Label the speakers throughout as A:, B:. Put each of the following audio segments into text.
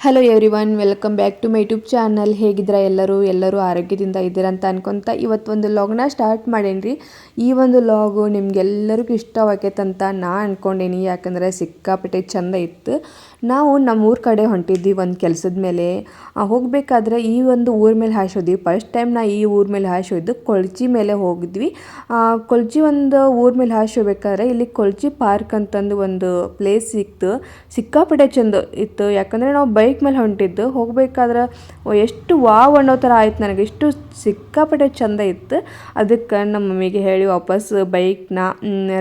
A: Hello everyone, welcome back to my YouTube channel. ಹೇಗಿದ್ದೀರಾ ಎಲ್ಲರೂ ಆರೋಗ್ಯದಿಂದ ಇದ್ದೀರಾ ಅಂತ ಅನ್ಕೊತ ಇವತ್ತೊಂದು ಲಾಗ್ನ ಸ್ಟಾರ್ಟ್ ಮಾಡೇನಿ. ಈ ಒಂದು ಲಾಗು ನಿಮ್ಗೆಲ್ಲರಿಗೂ ಇಷ್ಟವಾಗೈತಂತ ನಾ ಅನ್ಕೊಂಡೇನಿ. ಯಾಕಂದರೆ ಸಿಕ್ಕಾಪಟ್ಟೆ ಚಂದ ಇತ್ತು. ನಾವು ನಮ್ಮ ಊರ ಕಡೆ ಹೊಂಟಿದ್ವಿ ಒಂದು ಕೆಲಸದ ಮೇಲೆ. ಹೋಗಬೇಕಾದ್ರೆ ಈ ಒಂದು ಊರ ಮೇಲೆ ಹಾಸೋದ್ವಿ. ಫಸ್ಟ್ ಟೈಮ್ ನಾ ಈ ಊರ ಮೇಲೆ ಹಾಸೋದು ಕೊಳ್ಚಿ ಮೇಲೆ ಹೋಗಿದ್ವಿ. ಕೊಳ್ಚಿ ಒಂದು ಊರ ಮೇಲೆ ಹಾಸೋಬೇಕಾದ್ರೆ ಇಲ್ಲಿ ಕೊಳ್ಚಿ ಪಾರ್ಕ್ ಅಂತಂದು ಒಂದು ಪ್ಲೇಸ್ ಸಿಕ್ತು. ಸಿಕ್ಕಾಪಟ್ಟೆ ಚಂದ ಇತ್ತು. ಯಾಕಂದರೆ ನಾವು ಬೈಕ್ ಮೇಲೆ ಹೊಂಟಿದ್ದು, ಹೋಗಬೇಕಾದ್ರೆ ಎಷ್ಟು ವಾವ್ ಅನ್ನೋ ಥರ ಆಯ್ತು ನನಗೆ. ಎಷ್ಟು ಸಿಕ್ಕಾಪಟ್ಟೆ ಚಂದ ಇತ್ತು. ಅದಕ್ಕೆ ನಮ್ಮ ಮಮ್ಮಿಗೆ ಹೇಳಿ ವಾಪಸ್ ಬೈಕ್ನ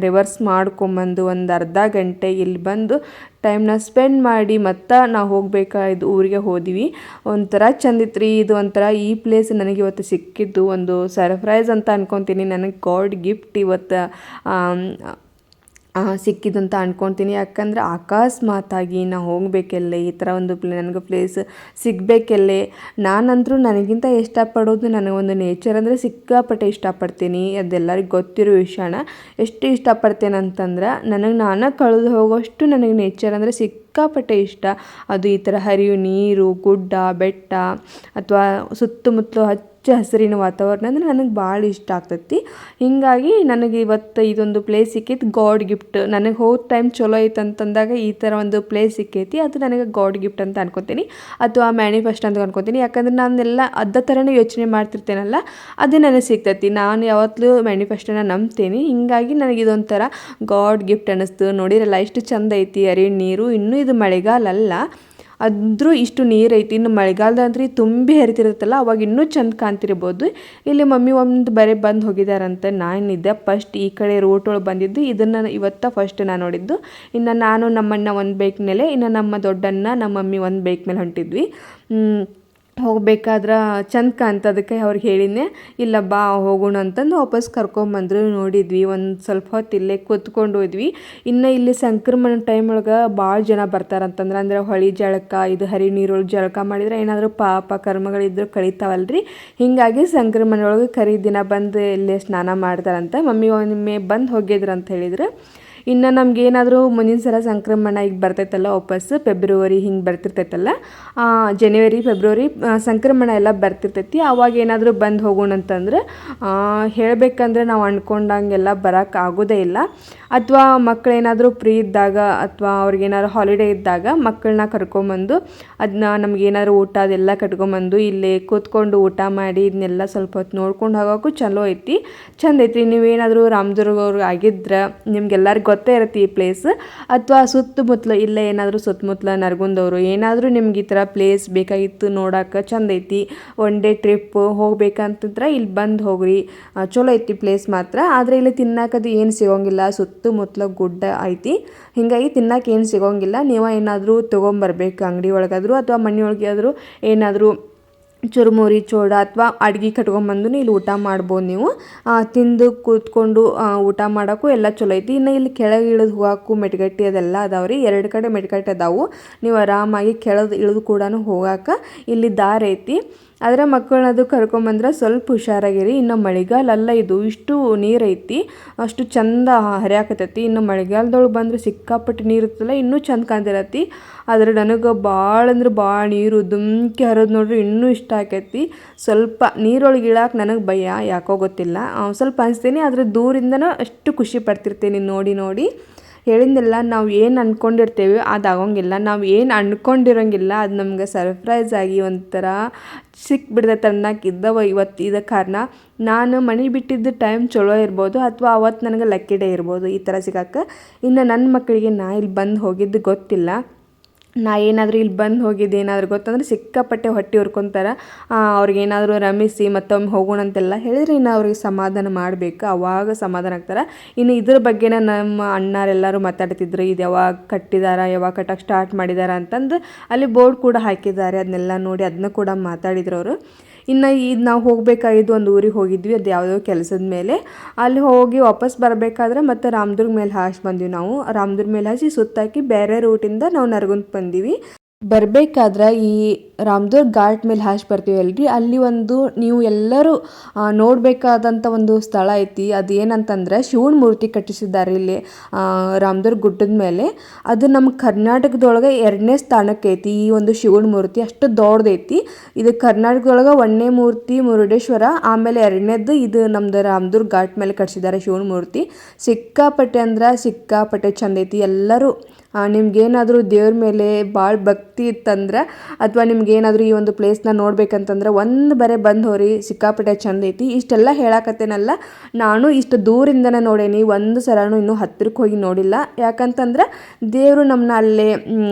A: ರಿವರ್ಸ್ ಮಾಡ್ಕೊಂಬಂದು ಒಂದು ಅರ್ಧ ಗಂಟೆ ಇಲ್ಲಿ ಬಂದು ಟೈಮ್ನ ಸ್ಪೆಂಡ್ ಮಾಡಿ ಮತ್ತು ನಾವು ಹೋಗಬೇಕಾಯ್ದು ಊರಿಗೆ ಹೋದ್ವಿ. ಒಂಥರ ಚಂದಿತ್ತು ರೀ. ಇದು ಒಂಥರ ಈ ಪ್ಲೇಸ್ ನನಗೆ ಇವತ್ತು ಸಿಕ್ಕಿದ್ದು ಒಂದು ಸರ್ಪ್ರೈಸ್ ಅಂತ ಅನ್ಕೊತೀನಿ. ನನಗೆ ಗಾಡ್ ಗಿಫ್ಟ್ ಇವತ್ತು ಸಿಕ್ಕಿದಂತ ಅನ್ಕೊತೀನಿ. ಯಾಕಂದರೆ ಅಕಸ್ಮಾತಾಗಿ ನಾವು ಹೋಗಬೇಕೆಲ್ಲೇ ಈ ಥರ ಒಂದು ನನಗೆ ಪ್ಲೇಸ್ ಸಿಗಬೇಕೆಲ್ಲೇ. ನಾನಂತರೂ ನನಗಿಂತ ಇಷ್ಟಪಡೋದು ನನಗೊಂದು ನೇಚರ್ ಅಂದರೆ ಸಿಕ್ಕಾಪಟ್ಟೆ ಇಷ್ಟಪಡ್ತೀನಿ. ಅದೆಲ್ಲರಿಗೂ ಗೊತ್ತಿರೋ ವಿಷಯನ. ಎಷ್ಟು ಇಷ್ಟಪಡ್ತೇನೆ ಅಂತಂದ್ರೆ ನಾನು ಕಳೆದು ಹೋಗೋಷ್ಟು ನನಗೆ ನೇಚರ್ ಅಂದರೆ ಸಿಕ್ಕಾಪಟ್ಟೆ ಇಷ್ಟ. ಅದು ಈ ಥರ ಹರಿಯೋ ನೀರು, ಗುಡ್ಡ, ಬೆಟ್ಟ ಅಥವಾ ಸುತ್ತಮುತ್ತಲು ಹಚ್ಚ ಹಸಿರಿನ ವಾತಾವರಣ ಅಂದರೆ ನನಗೆ ಭಾಳ ಇಷ್ಟ ಆಗ್ತೈತಿ. ಹೀಗಾಗಿ ನನಗೆ ಇವತ್ತು ಇದೊಂದು ಪ್ಲೇಸ್ ಸಿಕ್ಕಿತ್ತು ಗಾಡ್ ಗಿಫ್ಟ್. ನನಗೆ ಹೋದ ಟೈಮ್ ಚಲೋ ಐತೆ ಅಂತಂದಾಗ ಈ ಥರ ಒಂದು ಪ್ಲೇಸ್ ಸಿಕ್ಕೈತಿ. ಅದು ನನಗೆ ಗಾಡ್ ಗಿಫ್ಟ್ ಅಂತ ಅನ್ಕೊತೀನಿ ಅಥವಾ ಮ್ಯಾನಿಫೆಸ್ಟ್ ಅಂತ ಅನ್ಕೊತೀನಿ. ಯಾಕಂದರೆ ನಾನೆಲ್ಲ ಅದೇ ಥರನೇ ಯೋಚನೆ ಮಾಡ್ತಿರ್ತೇನಲ್ಲ, ಅದು ನನಗೆ ಸಿಗ್ತೈತಿ. ನಾನು ಯಾವತ್ತೂ ಮ್ಯಾನಿಫೆಸ್ಟನ್ನ ನಂಬ್ತೀನಿ. ಹೀಗಾಗಿ ನನಗೆ ಇದೊಂಥರ ಗಾಡ್ ಗಿಫ್ಟ್ ಅನ್ನಿಸ್ತು. ನೋಡಿರಲ್ಲ ಎಷ್ಟು ಚಂದ ಐತಿ ಹರಿಯೋ ನೀರು. ಇನ್ನೂ ಇದು ಮಳೆಗಾಲ ಅಲ್ಲ, ಆದರೂ ಇಷ್ಟು ನೀರು ಐತಿ. ಇನ್ನು ಮಳೆಗಾಲದಂದ್ರೆ ತುಂಬಿ ಹರಿತಿರುತ್ತಲ್ಲ, ಅವಾಗ ಇನ್ನೂ ಚಂದ ಕಾಣ್ತಿರ್ಬೋದು. ಇಲ್ಲಿ ಮಮ್ಮಿ ಒಂದು ಬರೀ ಬಂದು ಹೋಗಿದ್ದಾರಂತೆ. ನಾನಿದ್ದೆ ಫಸ್ಟ್ ಈ ಕಡೆ ರೋಡ್ ಒಳಗೆ ಬಂದಿದ್ದು. ಇದನ್ನು ಇವತ್ತು ಫಸ್ಟ್ ನಾನು ನೋಡಿದ್ದು. ಇನ್ನು ನಾನು ನಮ್ಮಣ್ಣ ಒಂದು ಬೈಕ್ ಮೇಲೆ, ಇನ್ನು ನಮ್ಮ ದೊಡ್ಡಣ್ಣ ನಮ್ಮ ಮಮ್ಮಿ ಒಂದು ಬೈಕ್ ಮೇಲೆ ಹೊಂಟಿದ್ವಿ. ಹೋಗ್ಬೇಕಾದ್ರೆ ಚಂದ ಕಾಣ್ತದಕ್ಕೆ ಅವ್ರಿಗೆ ಹೇಳಿದ್ನೆ, ಇಲ್ಲ ಬಾ ಹೋಗೋಣ ಅಂತಂದು ವಾಪಸ್ ಕರ್ಕೊಂಬಂದ್ರು. ನೋಡಿದ್ವಿ ಒಂದು ಸ್ವಲ್ಪ ಹೊತ್ತು ಇಲ್ಲೇ ಕೂತ್ಕೊಂಡು ಹೋದ್ವಿ. ಇನ್ನು ಇಲ್ಲಿ ಸಂಕ್ರಮಣ ಟೈಮ್ ಒಳಗೆ ಭಾಳ ಜನ ಬರ್ತಾರಂತಂದ್ರೆ, ಅಂದರೆ ಹೊಳಿ ಜಳಕ, ಇದು ಹರಿ ನೀರೊಳಗೆ ಜಳಕ ಮಾಡಿದರೆ ಏನಾದರೂ ಪಾಪ ಕರ್ಮಗಳಿದ್ರು ಕಳೀತಾವಲ್ರಿ. ಹೀಗಾಗಿ ಸಂಕ್ರಮಣ ಒಳಗೆ ಕರಿ ದಿನ ಬಂದು ಇಲ್ಲೇ ಸ್ನಾನ ಮಾಡ್ತಾರಂತ. ಮಮ್ಮಿ ಒಮ್ಮೆ ಬಂದು ಹೋಗಿದ್ರು ಅಂತ ಹೇಳಿದ್ರು. ಇನ್ನು ನಮಗೇನಾದರೂ ಮುಂದಿನ ಸಲ ಸಂಕ್ರಮಣ ಈಗ ಬರ್ತೈತಲ್ಲ ವಾಪಸ್ ಫೆಬ್ರವರಿ ಹಿಂಗೆ ಬರ್ತಿರ್ತೈತಲ್ಲ, ಜನವರಿ ಫೆಬ್ರವರಿ ಸಂಕ್ರಮಣ ಎಲ್ಲ ಬರ್ತಿರ್ತೈತಿ. ಅವಾಗ ಏನಾದರೂ ಬಂದು ಹೋಗೋಣ ಅಂತಂದ್ರೆ ಹೇಳಬೇಕಂದ್ರೆ ನಾವು ಅಂದ್ಕೊಂಡಂಗೆಲ್ಲ ಬರೋಕ್ಕೆ ಆಗೋದೇ ಇಲ್ಲ. ಅಥವಾ ಮಕ್ಕಳೇನಾದರೂ ಫ್ರೀ ಇದ್ದಾಗ ಅಥವಾ ಅವ್ರಿಗೇನಾದ್ರು ಹಾಲಿಡೇ ಇದ್ದಾಗ ಮಕ್ಕಳನ್ನ ಕರ್ಕೊಂಬಂದು ಅದನ್ನ ನಮಗೇನಾದ್ರು ಊಟ ಅದೆಲ್ಲ ಕಟ್ಕೊಂಬಂದು ಇಲ್ಲೇ ಕೂತ್ಕೊಂಡು ಊಟ ಮಾಡಿ ಇದನ್ನೆಲ್ಲ ಸ್ವಲ್ಪ ಹೊತ್ತು ನೋಡ್ಕೊಂಡು ಹೋಗೋಕ್ಕೂ ಚಲೋ ಐತಿ, ಚಂದ ಐತಿ. ನೀವೇನಾದರೂ ರಾಮದುರ್ಗ ಅವ್ರಿಗೆ ಆಗಿದ್ರೆ ನಿಮ್ಗೆಲ್ಲರಿಗೂ ಗೊತ್ತೇ ಇರುತ್ತೆ ಈ ಪ್ಲೇಸ್. ಅಥವಾ ಸುತ್ತಮುತ್ತಲು ಇಲ್ಲೇ ಏನಾದರೂ ಸುತ್ತಮುತ್ತಲ ನರಗುಂದವರು ಏನಾದರೂ ನಿಮ್ಗೆ ಈ ಥರ ಪ್ಲೇಸ್ ಬೇಕಾಗಿತ್ತು ನೋಡೋಕೆ, ಚಂದ ಐತಿ. ಒನ್ ಡೇ ಟ್ರಿಪ್ ಹೋಗ್ಬೇಕಂತಂದ್ರೆ ಇಲ್ಲಿ ಬಂದು ಹೋಗ್ರಿ, ಚಲೋ ಐತಿ ಪ್ಲೇಸ್ ಮಾತ್ರ. ಆದರೆ ಇಲ್ಲಿ ತಿನ್ನೋಕದು ಏನು ಸಿಗೋಂಗಿಲ್ಲ, ಸುತ್ತಮುತ್ತಲು ಗುಡ್ಡ ಐತಿ. ಹೀಗಾಗಿ ತಿನ್ನೋಕೆ ಏನು ಸಿಗೋಂಗಿಲ್ಲ. ನೀವು ಏನಾದರೂ ತೊಗೊಂಬರ್ಬೇಕು ಅಂಗಡಿ ಒಳಗಾದರೂ ಅಥವಾ ಮನೆ ಒಳಗೆ ಆದರೂ ಏನಾದರೂ ಚುರುಮುರಿ ಚೋಡ ಅಥವಾ ಅಡ್ಗೆ ಕಟ್ಕೊಂಬಂದು ಇಲ್ಲಿ ಊಟ ಮಾಡ್ಬೋದು. ನೀವು ತಿಂದು ಕೂತ್ಕೊಂಡು ಊಟ ಮಾಡೋಕ್ಕೂ ಎಲ್ಲ ಚಲೋ ಐತಿ. ಇನ್ನು ಇಲ್ಲಿ ಕೆಳಗೆ ಇಳಿದು ಹೋಗೋಕ್ಕೂ ಮೆಟ್ಗಟ್ಟಿ ಅದೆಲ್ಲ ಅದಾವೆ ರೀ. 2 ಕಡೆ ಮೆಟ್ಗಟ್ಟಿ ಅದಾವು. ನೀವು ಆರಾಮಾಗಿ ಕೆಳಗೆ ಇಳಿದು ಕೂಡ ಹೋಗೋಕೆ ಇಲ್ಲಿ ದಾರಿ ಐತಿ. ಆದರೆ ಮಕ್ಕಳನ್ನದು ಕರ್ಕೊಂಬಂದ್ರೆ ಸ್ವಲ್ಪ ಹುಷಾರಾಗಿರಿ. ಇನ್ನು ಮಳೆಗಾಲ ಅಲ್ಲ ಇದು, ಇಷ್ಟು ನೀರು ಐತಿ, ಅಷ್ಟು ಚಂದ ಹರಿಯಾಕತ್ತೈತಿ. ಇನ್ನು ಮಳೆಗಾಲದೊಳಗೆ ಬಂದರೆ ಸಿಕ್ಕಾಪಟ್ಟೆ ನೀರು ಇರ್ತಲ್ಲ, ಇನ್ನೂ ಚಂದ ಕಾಣ್ತಿರತ್ತಿ. ಆದರೆ ನನಗೆ ಭಾಳ ಅಂದ್ರೆ ಭಾಳ ನೀರು ದುಮ್ಕಿ ಹರಿದು ನೋಡ್ರಿ ಇನ್ನೂ ಇಷ್ಟ ಆಕೈತಿ. ಸ್ವಲ್ಪ ನೀರೊಳಗೆ ಇಳಕ್ಕೆ ನನಗೆ ಭಯ, ಯಾಕೋ ಗೊತ್ತಿಲ್ಲ, ಸ್ವಲ್ಪ ಅನಿಸ್ತೀನಿ. ಆದರೆ ದೂರಿಂದನೂ ಅಷ್ಟು ಖುಷಿ ಪಡ್ತಿರ್ತೀನಿ ನೋಡಿ. ಹೇಳಿದ್ನೆಲ್ಲ ನಾವು ಏನು ಅಂದ್ಕೊಂಡಿರ್ತೇವೆ ಅದು ಆಗೋಂಗಿಲ್ಲ. ನಾವು ಏನು ಅಂದ್ಕೊಂಡಿರೋಂಗಿಲ್ಲ ಅದು ನಮ್ಗೆ ಸರ್ಪ್ರೈಸ್ ಆಗಿ ಒಂಥರ ಸಿಕ್ಬಿಡ್ತೈತೆ ಅನ್ನೋಕ್ಕಿದ್ದವ ಇವತ್ತು. ಇದ ಕಾರಣ ನಾನು ಮನೆ ಬಿಟ್ಟಿದ್ದು ಟೈಮ್ ಚಲೋ ಇರ್ಬೋದು ಅಥವಾ ಅವತ್ತು ನನಗೆ ಲಕ್ಕಿ ಡೇ ಇರ್ಬೋದು ಈ ಥರ ಸಿಗೋಕ್ಕೆ. ಇನ್ನು ನನ್ನ ಮಕ್ಕಳಿಗೆ ನಾ ಇಲ್ಲಿ ಬಂದು ಹೋಗಿದ್ದು ಗೊತ್ತಿಲ್ಲ. ನಾ ಏನಾದರೂ ಇಲ್ಲಿ ಬಂದು ಹೋಗಿದ್ದು ಏನಾದರೂ ಗೊತ್ತಂದ್ರೆ ಸಿಕ್ಕಾಪಟ್ಟೆ ಹೊಟ್ಟೆ ಹುರ್ಕೊತಾರೆ. ಅವ್ರಿಗೇನಾದರೂ ರಮಿಸಿ ಮತ್ತೊಮ್ಮೆ ಹೋಗೋಣ ಅಂತೆಲ್ಲ ಹೇಳಿದ್ರೆ ಇನ್ನು ಅವ್ರಿಗೆ ಸಮಾಧಾನ ಮಾಡಬೇಕು, ಅವಾಗ ಸಮಾಧಾನ ಆಗ್ತಾರೆ. ಇನ್ನು ಇದ್ರ ಬಗ್ಗೆನೇ ನಮ್ಮ ಅಣ್ಣರೆಲ್ಲರೂ ಮಾತಾಡ್ತಿದ್ರು, ಇದು ಯಾವಾಗ ಕಟ್ಟಿದಾರ, ಯಾವಾಗ ಕಟ್ಟಕ್ಕೆ ಸ್ಟಾರ್ಟ್ ಮಾಡಿದಾರ ಅಂತಂದು ಅಲ್ಲಿ ಬೋರ್ಡ್ ಕೂಡ ಹಾಕಿದ್ದಾರೆ. ಅದನ್ನೆಲ್ಲ ನೋಡಿ ಅದನ್ನ ಕೂಡ ಮಾತಾಡಿದ್ರು ಅವರು. ಇನ್ನು ಇದು ನಾವು ಹೋಗಬೇಕಾಗಿದ್ದು ಒಂದು ಊರಿಗೆ ಹೋಗಿದ್ವಿ, ಅದು ಯಾವುದೋ ಕೆಲಸದ ಮೇಲೆ. ಅಲ್ಲಿ ಹೋಗಿ ವಾಪಸ್ ಬರಬೇಕಾದ್ರೆ ಮತ್ತು ರಾಮದುರ್ಗ ಮೇಲೆ ಹಾಸಿ ಬಂದ್ವಿ. ನಾವು ರಾಮದುರ್ಗ ಮೇಲೆ ಹಾಸಿ ಸುತ್ತಾಕಿ ಬೇರೆ ರೂಟಿಂದ ನಾವು ನರಗುಂದಕ್ಕೆ ಬಂದೀವಿ. ಬರಬೇಕಾದ್ರೆ ಈ ರಾಮದುರ್ಗ ಘಾಟ್ ಮೇಲೆ ಹಾಶ್ ಬರ್ತೀವಲ್ರಿ, ಅಲ್ಲಿ ಒಂದು ನೀವು ಎಲ್ಲರೂ ನೋಡಬೇಕಾದಂಥ ಒಂದು ಸ್ಥಳ ಐತಿ. ಅದು ಏನಂತಂದ್ರೆ ಶಿವನ ಮೂರ್ತಿ ಕಟ್ಟಿಸಿದ್ದಾರೆ ಇಲ್ಲಿ ರಾಮದುರ್ಗ ಗುಡ್ಡದ ಮೇಲೆ. ಅದು ನಮ್ಮ ಕರ್ನಾಟಕದೊಳಗೆ 2ನೇ ಸ್ಥಾನಕ್ಕೆ ಐತಿ ಈ ಒಂದು ಶಿವನ ಮೂರ್ತಿ. ಅಷ್ಟು ದೊಡ್ಡದೈತಿ ಇದು. ಕರ್ನಾಟಕದೊಳಗೆ 1ನೇ ಮೂರ್ತಿ ಮುರುಡೇಶ್ವರ, ಆಮೇಲೆ 2ನೇದ್ದು ಇದು ನಮ್ದು ರಾಮದುರ್ಗ ಘಾಟ್ ಮೇಲೆ ಕಟ್ಟಿಸಿದ್ದಾರೆ ಶಿವನ ಮೂರ್ತಿ. ಸಿಕ್ಕಾಪಟ್ಟೆ ಅಂದ್ರೆ ಸಿಕ್ಕಾಪಟ್ಟೆ ಚಂದ ಐತಿ. ಎಲ್ಲರೂ ನಿಮ್ಗೇನಾದರೂ ದೇವ್ರ ಮೇಲೆ ಭಾಳ ಭಕ್ತಿ ಇತ್ತಂದ್ರೆ ಅಥವಾ ನಿಮ್ಗೇನಾದರೂ ಈ ಒಂದು ಪ್ಲೇಸ್ನ ನೋಡ್ಬೇಕಂತಂದ್ರೆ ಒಂದು ಬರೆ ಬಂದು ಹೋರಿ, ಸಿಕ್ಕಾಪಟ್ಟೆ ಚಂದ ಐತಿ. ಇಷ್ಟೆಲ್ಲ ಹೇಳಕತ್ತೇನಲ್ಲ, ನಾನು ಇಷ್ಟು ದೂರಿಂದನೇ ನೋಡೇನಿ, ಒಂದು ಸಲನೂ ಇನ್ನೂ ಹತ್ತಿರಕ್ಕೆ ಹೋಗಿ ನೋಡಿಲ್ಲ. ಯಾಕಂತಂದ್ರೆ ದೇವರು ನಮ್ಮನ್ನ ಅಲ್ಲೇ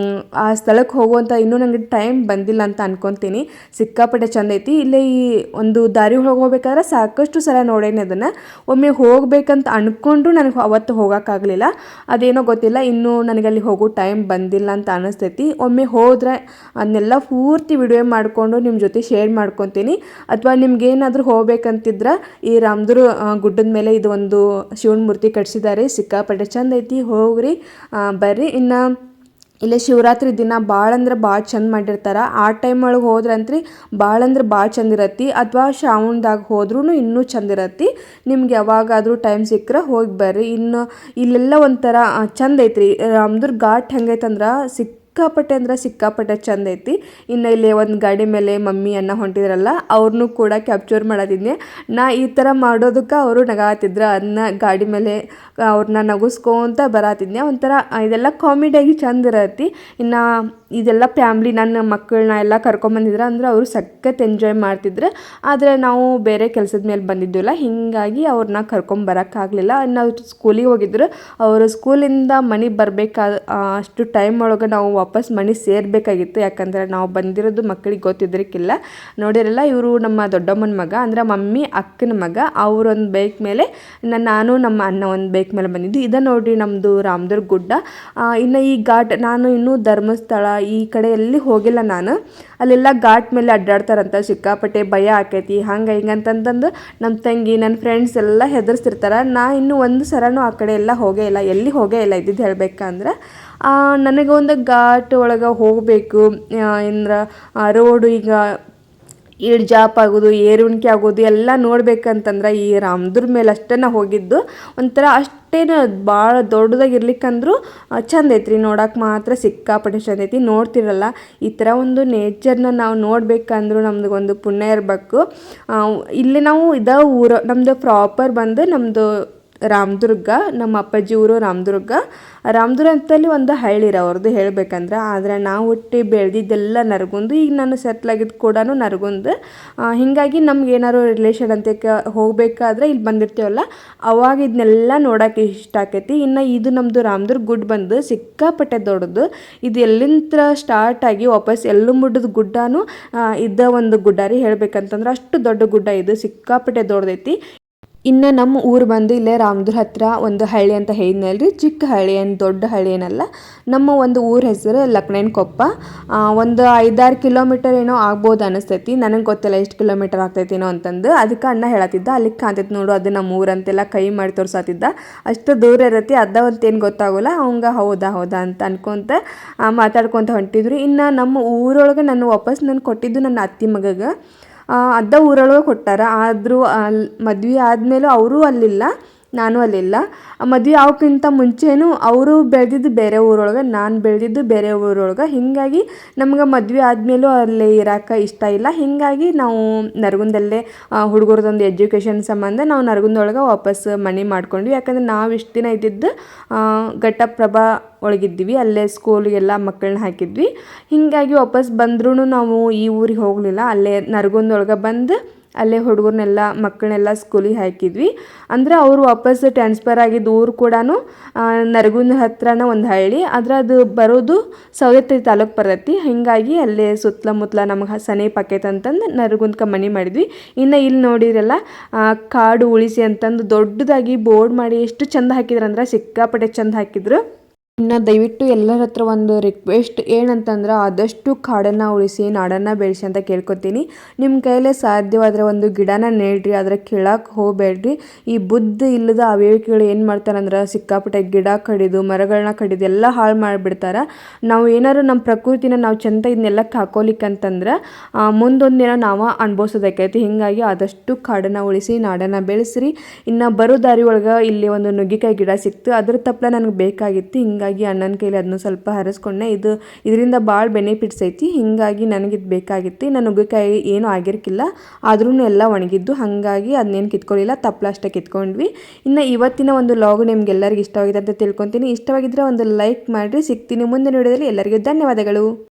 A: ಆ ಸ್ಥಳಕ್ಕೆ ಹೋಗುವಂಥ ಇನ್ನೂ ನನಗೆ ಟೈಮ್ ಬಂದಿಲ್ಲ ಅಂತ ಅನ್ಕೊತೀನಿ. ಸಿಕ್ಕಾಪಟ್ಟೆ ಚಂದ ಐತಿ. ಇಲ್ಲೇ ಈ ಒಂದು ದಾರಿ ಹೋಗ್ಬೇಕಾದ್ರೆ ಸಾಕಷ್ಟು ಸಲ ನೋಡೇನಿ ಅದನ್ನು. ಒಮ್ಮೆ ಹೋಗ್ಬೇಕಂತ ಅಂದ್ಕೊಂಡ್ರು ನನಗೆ ಅವತ್ತು ಹೋಗೋಕ್ಕಾಗಲಿಲ್ಲ. ಅದೇನೋ ಗೊತ್ತಿಲ್ಲ, ಇನ್ನೂ ನನಗಲ್ಲಿ ಹೋಗೋ ಟೈಮ್ ಬಂದಿಲ್ಲ ಅಂತ ಅನಿಸ್ತೈತಿ. ಒಮ್ಮೆ ಹೋದರೆ ಅದನ್ನೆಲ್ಲ ಪೂರ್ತಿ ವಿಡಿಯೋ ಮಾಡಿಕೊಂಡು ನಿಮ್ಮ ಜೊತೆ ಶೇರ್ ಮಾಡ್ಕೊತೀನಿ. ಅಥವಾ ನಿಮ್ಗೇನಾದರೂ ಹೋಗ್ಬೇಕಂತಿದ್ರೆ ಈ ರಾಮದುರ್ಗ ಗುಡ್ಡದ ಮೇಲೆ ಇದು ಒಂದು ಶಿವನ ಮೂರ್ತಿ ಕಟ್ಸಿದ್ದಾರೆ. ಸಿಕ್ಕಾಪಟ್ಟೆ ಚಂದ ಐತಿ, ಹೋಗ್ರಿ ಬರ್ರಿ. ಇನ್ನು ಇಲ್ಲೇ ಶಿವರಾತ್ರಿ ದಿನ ಭಾಳ ಅಂದ್ರೆ ಭಾಳ ಚಂದ ಮಾಡಿರ್ತಾರೆ. ಆ ಟೈಮ್ ಒಳಗೆ ಹೋದ್ರಂತ್ರಿ ಭಾಳ ಅಂದ್ರೆ ಭಾಳ ಚಂದ ಇರತ್ತಿ. ಅಥವಾ ಶ್ರಾವಣದಾಗ ಹೋದ್ರೂ ಇನ್ನೂ ಚಂದ ಇರತ್ತಿ. ನಿಮ್ಗೆ ಯಾವಾಗಾದರೂ ಟೈಮ್ ಸಿಕ್ಕರೆ ಹೋಗಿ ಬರ್ರಿ. ಇನ್ನು ಇಲ್ಲೆಲ್ಲ ಒಂಥರ ಚಂದ ಐತ್ರಿ. ರಾಮದುರ್ಗ ಘಾಟ್ ಹೆಂಗೈತಂದ್ರೆ ಸಿಕ್ಕಾಪಟ್ಟೆ ಅಂದ್ರೆ ಸಿಕ್ಕಾಪಟ್ಟೆ ಚಂದ ಐತಿ. ಇನ್ನು ಇಲ್ಲಿ ಒಂದು ಗಾಡಿ ಮೇಲೆ ಮಮ್ಮಿ ಅಣ್ಣ ಹೊಂಟಿದ್ರಲ್ಲ, ಅವ್ರನ್ನೂ ಕೂಡ ಕ್ಯಾಪ್ಚರ್ ಮಾಡತ್ತಿದ್ನೆ. ನಾ ಈ ಥರ ಮಾಡೋದಕ್ಕೆ ಅವರು ನಗಾತಿದ್ರು. ಅದನ್ನ ಗಾಡಿ ಮೇಲೆ ಅವ್ರನ್ನ ನಗಿಸ್ಕೊಂತ ಬರತ್ತಿದ್ನೆ. ಒಂಥರ ಇದೆಲ್ಲ ಕಾಮಿಡಿಯಾಗಿ ಚಂದ ಇರತ್ತಿ. ಇನ್ನು ಇದೆಲ್ಲ ಫ್ಯಾಮ್ಲಿ ನನ್ನ ಮಕ್ಕಳನ್ನ ಎಲ್ಲ ಕರ್ಕೊಂಬಂದಿದ್ರು ಅಂದ್ರೆ ಅವರು ಸಖತ್ ಎಂಜಾಯ್ ಮಾಡ್ತಿದ್ರು. ಆದರೆ ನಾವು ಬೇರೆ ಕೆಲಸದ ಮೇಲೆ ಬಂದಿದ್ದಿಲ್ಲ, ಹೀಗಾಗಿ ಅವ್ರನ್ನ ಕರ್ಕೊಂಬರೋಕ್ಕಾಗಲಿಲ್ಲ. ನಾವು ಸ್ಕೂಲಿಗೆ ಹೋಗಿದ್ರು. ಅವರು ಸ್ಕೂಲಿಂದ ಮನೆಗೆ ಬರಬೇಕಾದ ಅಷ್ಟು ಟೈಮ್ ಒಳಗೆ ನಾವು ವಾಪಸ್ ಮನೆ ಸೇರಬೇಕಾಗಿತ್ತು. ಯಾಕಂದರೆ ನಾವು ಬಂದಿರೋದು ಮಕ್ಕಳಿಗೆ ಗೊತ್ತಿದ್ರಕ್ಕಿಲ್ಲ. ನೋಡಿರಲ್ಲ, ಇವರು ನಮ್ಮ ದೊಡ್ಡಮ್ಮನ ಮಗ, ಅಂದರೆ ಮಮ್ಮಿ ಅಕ್ಕನ ಮಗ. ಅವರೊಂದು ಬೈಕ್ ಮೇಲೆ, ನಾನು ನಮ್ಮ ಅಣ್ಣ ಒಂದು ಬೈಕ್ ಮೇಲೆ ಬಂದಿದ್ದು. ಇದ ನೋಡಿ ನಮ್ಮದು ರಾಮದುರ್ಗ ಗುಡ್ಡ. ಇನ್ನು ಈ ಘಾಟ್, ನಾನು ಇನ್ನೂ ಧರ್ಮಸ್ಥಳ ಈ ಕಡೆ ಎಲ್ಲಿ ಹೋಗಿಲ್ಲ ನಾನು. ಅಲ್ಲೆಲ್ಲ ಘಾಟ್ ಮೇಲೆ ಅಡ್ಡಾಡ್ತಾರಂತ, ಸಿಕ್ಕಾಪಟ್ಟೆ ಭಯ ಆಕೈತಿ ಹಂಗೆ ಹಿಂಗಂತಂದು ನಮ್ಮ ತಂಗಿ ನನ್ನ ಫ್ರೆಂಡ್ಸ್ ಎಲ್ಲ ಹೆದರ್ಸ್ತಿರ್ತಾರೆ. ನಾ ಇನ್ನೂ ಒಂದು ಸರನೂ ಆ ಕಡೆ ಎಲ್ಲ ಹೋಗೇ ಇಲ್ಲ, ಎಲ್ಲಿ ಹೋಗೇ ಇಲ್ಲ. ಇದ್ದಿದ್ದು ಹೇಳ್ಬೇಕಂದ್ರೆ ನನಗೆ ಒಂದು ಘಾಟ್ ಒಳಗೆ ಹೋಗಬೇಕು ಅಂದ್ರೆ ರೋಡು ಈಗ ಇಳಿಜಾಪ್ ಆಗೋದು, ಏರುಣಿಕೆ ಆಗೋದು ಎಲ್ಲ ನೋಡ್ಬೇಕಂತಂದ್ರೆ ಈ ರಾಮದುರ್ಗ ಮೇಲೆ ಅಷ್ಟೇ ನಾ ಹೋಗಿದ್ದು. ಒಂಥರ ಅಷ್ಟೇನು ಭಾಳ ದೊಡ್ಡದಾಗಿರ್ಲಿಕ್ಕಂದ್ರೂ ಚಂದ ಐತ್ರಿ. ನೋಡೋಕೆ ಮಾತ್ರ ಸಿಕ್ಕಾಪಟ್ಟೆ ಚಂದ ಐತಿ. ನೋಡ್ತಿರಲ್ಲ, ಈ ಥರ ಒಂದು ನೇಚರ್ನ ನಾವು ನೋಡ್ಬೇಕಂದ್ರೂ ನಮ್ದು ಪುಣ್ಯ ಇರಬೇಕು. ಇಲ್ಲಿ ನಾವು ಊರು ನಮ್ಮದು ಪ್ರಾಪರ್ ಬಂದು ನಮ್ಮದು ರಾಮದುರ್ಗ. ನಮ್ಮ ಅಪ್ಪಾಜಿ ಊರು ರಾಮದುರ್ಗ ಅಂತಲ್ಲಿ ಒಂದು ಹಳ್ಳಿ ರೀ ಅವ್ರದ್ದು ಹೇಳಬೇಕಂದ್ರೆ. ಆದರೆ ನಾವು ಹುಟ್ಟಿ ಬೆಳೆದಿದ್ದೆಲ್ಲ ನರಗುಂದು. ಈಗ ನಾನು ಸೆಟ್ಲಾಗಿದ್ದು ಕೂಡ ನರಗುಂದು. ಹೀಗಾಗಿ ನಮ್ಗೆ ಏನಾದ್ರು ರಿಲೇಷನ್ ಅಂತ ಹೋಗಬೇಕಾದ್ರೆ ಇಲ್ಲಿ ಬಂದಿರ್ತೀವಲ್ಲ, ಅವಾಗ ಇದನ್ನೆಲ್ಲ ನೋಡೋಕೆ ಇಷ್ಟ ಆಕೈತಿ. ಇನ್ನು ಇದು ನಮ್ಮದು ರಾಮದುರ್ಗ ಗುಡ್ಡ ಬಂದು ಸಿಕ್ಕಾಪಟ್ಟೆ ದೊಡ್ಡದು. ಇದು ಎಲ್ಲಿಂದ ಸ್ಟಾರ್ಟ್ ಆಗಿ ವಾಪಸ್ ಎಲ್ಲು ಮುಟ್ಟದ ಗುಡ್ಡನೂ ಇದ್ದ ಒಂದು ಗುಡ್ಡ ರೀ ಹೇಳ್ಬೇಕಂತಂದ್ರೆ. ಅಷ್ಟು ದೊಡ್ಡ ಗುಡ್ಡ ಇದು, ಸಿಕ್ಕಾಪಟ್ಟೆ ದೊಡ್ಡದೈತಿ. ಇನ್ನು ನಮ್ಮ ಊರು ಬಂದು ಇಲ್ಲೇ ರಾಮದುರ್ಗ ಹತ್ರ ಒಂದು ಹಳ್ಳಿ ಅಂತ ಹೇಳಿದ್ನಲ್ರಿ, ಚಿಕ್ಕ ಹಳ್ಳಿ, ಏನು ದೊಡ್ಡ ಹಳ್ಳಿ ಏನಲ್ಲ. ನಮ್ಮ ಒಂದು ಊರ ಹೆಸರು ಲಕ್ಣೇನಕೊಪ್ಪ. ಒಂದು 5-6 ಕಿಲೋಮೀಟರ್ ಏನೋ ಆಗ್ಬೋದು ಅನಿಸ್ತೈತಿ. ನನಗೆ ಗೊತ್ತಿಲ್ಲ ಎಷ್ಟು ಕಿಲೋಮೀಟರ್ ಆಗ್ತೈತೇನೋ ಅಂತಂದು. ಅದಕ್ಕೆ ಅಣ್ಣ ಹೇಳತ್ತಿದ್ದ, ಅಲ್ಲಿಗೆ ಕಾಣ್ತೈತಿ ನೋಡು ಅದು ನಮ್ಮ ಊರಂತೆಲ್ಲ ಕೈ ಮಾಡಿ ತೋರ್ಸತ್ತಿದ್ದ. ಅಷ್ಟು ದೂರ ಇರತ್ತೆ, ಅದಂತೇನು ಗೊತ್ತಾಗೋಲ್ಲ. ಅವಂಗ ಹೌದಾ ಅಂತ ಅನ್ಕೊಂತ ಮಾತಾಡ್ಕೊತ ಹೊಂಟಿದ್ರು. ಇನ್ನು ನಮ್ಮ ಊರೊಳಗೆ ನಾನು ಕೊಟ್ಟಿದ್ದು ನನ್ನ ಅತ್ತಿ ಮಗಗೆ. ಊರೊಳಗೆ ಕೊಟ್ಟಾರ. ಆದರೂ ಮದ್ವೆ ಆದಮೇಲೂ ಅವರೂ ಅಲ್ಲಿಲ್ಲ, ನಾನು ಅಲ್ಲಿಲ್ಲ. ಮದುವೆ ಆಗೋಕ್ಕಿಂತ ಮುಂಚೆನೂ ಅವರು ಬೆಳೆದಿದ್ದು ಬೇರೆ ಊರೊಳಗೆ, ನಾನು ಬೆಳೆದಿದ್ದು ಬೇರೆ ಊರೊಳಗೆ. ಹೀಗಾಗಿ ನಮ್ಗೆ ಮದುವೆ ಆದಮೇಲೂ ಅಲ್ಲೇ ಇರೋಕೆ ಇಷ್ಟ ಇಲ್ಲ. ಹೀಗಾಗಿ ನಾವು ನರಗುಂದಲ್ಲೇ ಹುಡುಗರದೊಂದು ಎಜುಕೇಷನ್ ಸಂಬಂಧ ನಾವು ನರಗುಂದೊಳಗೆ ವಾಪಸ್ ಮನೆ ಮಾಡ್ಕೊಂಡ್ವಿ. ಯಾಕಂದರೆ ನಾವು ಇಷ್ಟು ದಿನ ಇದ್ದಿದ್ದು ಘಟಪ್ರಭಾ ಒಳಗಿದ್ವಿ, ಅಲ್ಲೇ ಸ್ಕೂಲಿಗೆಲ್ಲ ಮಕ್ಕಳನ್ನ ಹಾಕಿದ್ವಿ. ಹೀಗಾಗಿ ವಾಪಸ್ ಬಂದ್ರೂ ನಾವು ಈ ಊರಿಗೆ ಹೋಗಲಿಲ್ಲ, ಅಲ್ಲೇ ನರಗುಂದೊಳಗೆ ಬಂದು ಅಲ್ಲೇ ಹುಡುಗರನ್ನೆಲ್ಲ ಮಕ್ಕಳನ್ನೆಲ್ಲ ಸ್ಕೂಲಿಗೆ ಹಾಕಿದ್ವಿ. ಅಂದರೆ ಅವರು ವಾಪಸ್ ಟ್ರಾನ್ಸ್ಫರ್ ಆಗಿದ್ದು ಊರು ಕೂಡ ನರಗುಂದ ಹತ್ರನ ಒಂದು ಹಳ್ಳಿ. ಆದರೆ ಅದು ಬರೋದು ಸೌದತ್ತಿ ತಾಲೂಕು ಬರ್ತೈತಿ. ಹೀಗಾಗಿ ಅಲ್ಲೇ ಸುತ್ತಮುತ್ತಲ ನಮಗೆ ಸಮೀಪ ಆಕೈತೆ ಅಂತಂದು ನರಗುಂದಕ್ಕೆ ಮನೆ ಮಾಡಿದ್ವಿ. ಇನ್ನು ಇಲ್ಲಿ ನೋಡಿರಲ್ಲ, ಕಾಡು ಉಳಿಸಿ ಅಂತಂದು ದೊಡ್ಡದಾಗಿ ಬೋರ್ಡ್ ಮಾಡಿ ಎಷ್ಟು ಚಂದ ಹಾಕಿದ್ರಂದ್ರೆ ಸಿಕ್ಕಾಪಟ್ಟೆ ಚಂದ ಹಾಕಿದ್ರು. ಇನ್ನು ದಯವಿಟ್ಟು ಎಲ್ಲರ ಹತ್ರ ಒಂದು ರಿಕ್ವೆಸ್ಟ್ ಏನಂತಂದ್ರೆ ಆದಷ್ಟು ಕಾಡನ್ನು ಉಳಿಸಿ ನಾಡನ್ನು ಬೆಳೆಸಿ ಅಂತ ಕೇಳ್ಕೊತೀನಿ. ನಿಮ್ಮ ಕೈಲೇ ಸಾಧ್ಯವಾದರೆ ಒಂದು ಗಿಡನ ನೆಡ್ರಿ, ಅದರ ಕೆಳಕ್ಕೆ ಹೋಗಬೇಡ್ರಿ. ಈ ಬುದ್ಧಿ ಇಲ್ಲದ ಅವಿವೇಕಿಗಳು ಏನು ಮಾಡ್ತಾರಂದ್ರೆ ಸಿಕ್ಕಾಪಟ್ಟೆ ಗಿಡ ಕಡಿದು ಮರಗಳನ್ನ ಕಡಿದು ಎಲ್ಲ ಹಾಳು ಮಾಡಿಬಿಡ್ತಾರೆ. ನಾವು ಏನಾದ್ರು ನಮ್ಮ ಪ್ರಕೃತಿನ ನಾವು ಚೆಂದ ಇದನ್ನೆಲ್ಲ ಕಾಕೋಲಿಕ್ಕಂತಂದ್ರೆ ಮುಂದೊಂದು ದಿನ ನಾವು ಅನುಭವಿಸೋದಕ್ಕೈತಿ. ಹೀಗಾಗಿ ಆದಷ್ಟು ಕಾಡನ್ನು ಉಳಿಸಿ ನಾಡನ್ನು ಬೆಳೆಸ್ರಿ. ಇನ್ನು ಬರೋ ದಾರಿ ಒಳಗೆ ಇಲ್ಲಿ ಒಂದು ನುಗ್ಗಿಕಾಯಿ ಗಿಡ ಸಿಕ್ತು, ಅದ್ರ ತಪ್ಪಲ ನನಗೆ ಬೇಕಾಗಿತ್ತು. ಹಿಂಗಾಗಿ ಅಣ್ಣನ ಕೈಲಿ ಅದನ್ನು ಸ್ವಲ್ಪ ಹರಿಸ್ಕೊಂಡೆ. ಇದರಿಂದ ಭಾಳ ಬೆನಿಫಿಟ್ಸ್ ಐತಿ. ಹೀಗಾಗಿ ನನಗಿದು ಬೇಕಾಗಿತ್ತು. ಇನ್ನು ನುಗ್ಗಿಕಾಯಿ ಏನೂ ಆಗಿರ್ಕಿಲ್ಲ, ಆದ್ರೂ ಎಲ್ಲ ಒಣಗಿದ್ದು, ಹಾಗಾಗಿ ಅದನ್ನೇನು ಕಿತ್ಕೊಳ್ಳಿಲ್ಲ, ತಪ್ಪಲ ಅಷ್ಟೇ ಕಿತ್ಕೊಂಡ್ವಿ. ಇನ್ನು ಇವತ್ತಿನ ಒಂದು ಲಾಗ್ ನಿಮ್ಗೆಲ್ಲರಿಗೂ ಇಷ್ಟವಾಗಿದೆ ಅಂತ ತಿಳ್ಕೊತೀನಿ. ಇಷ್ಟವಾಗಿದ್ದರೆ ಒಂದು ಲೈಕ್ ಮಾಡಿರಿ. ಸಿಗ್ತೀನಿ ಮುಂದಿನ ವಿಡಿಯೋದಲ್ಲಿ. ಎಲ್ಲರಿಗೂ ಧನ್ಯವಾದಗಳು.